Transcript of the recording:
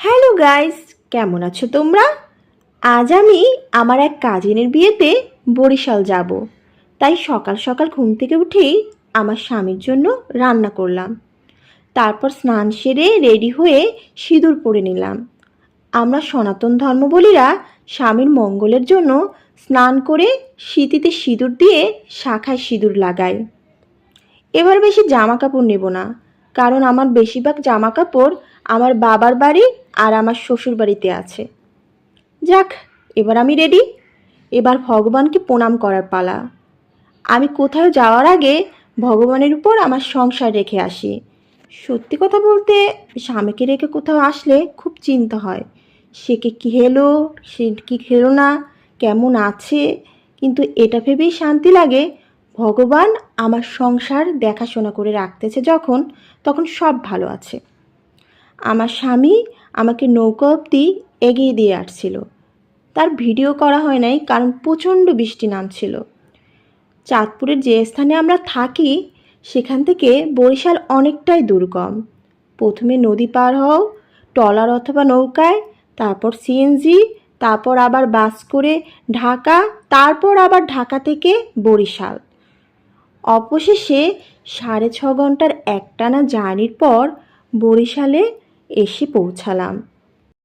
Hello guys, কেমন আছো তোমরা? আজ আমি আমার এক কাজিনের বিয়েতে বরিশাল যাব। তাই সকাল সকাল ঘুম থেকে উঠেই আমার স্বামীর জন্য রান্না করলাম। তারপর স্নান সেরে রেডি হয়ে সিঁদুর পরে নিলাম। আমরা সনাতন ধর্মাবলীরা স্বামীর মঙ্গলের জন্য স্নান করে সিঁথিতে সিঁদুর দিয়ে শাখায় সিঁদুর লাগাই। এবার বেশি জামা কাপড় নেব না, কারণ আমার বেশিরভাগ জামা কাপড় আমার বাবার বাড়ি আর আমার শ্বশুর বাড়িতে আছে। যাক, এবার আমি রেডি। এবার ভগবানকে প্রণাম করার পালা। আমি কোথাও যাওয়ার আগে ভগবানের উপর আমার সংসার রেখে আসি। সত্যি কথা বলতে, স্বামীকে রেখে কোথাও আসলে খুব চিন্তা হয়। সে কি খেলো, সে কি খেলো না, কেমন আছে। কিন্তু এটা ভেবেই শান্তি লাগে, ভগবান আমার সংসার দেখাশোনা করে রাখতেছে যখন, তখন সব ভালো আছে। আমার স্বামী আমাকে নৌকা অবধি এগিয়ে দিয়ে আসছিল। তার ভিডিও করা হয় নাই, কারণ প্রচণ্ড বৃষ্টি নামছিল। চাঁদপুরের যে স্থানে আমরা থাকি সেখান থেকে বরিশাল অনেকটাই দুর্গম। প্রথমে নদী পার হও ট্রলার অথবা নৌকায়, তারপর সিএনজি, তারপর আবার বাস করে ঢাকা, তারপর আবার ঢাকা থেকে বরিশাল। অবশেষে 6.5 ঘন্টার একটানা জার্নির পর বরিশালে এসে পৌঁছালাম।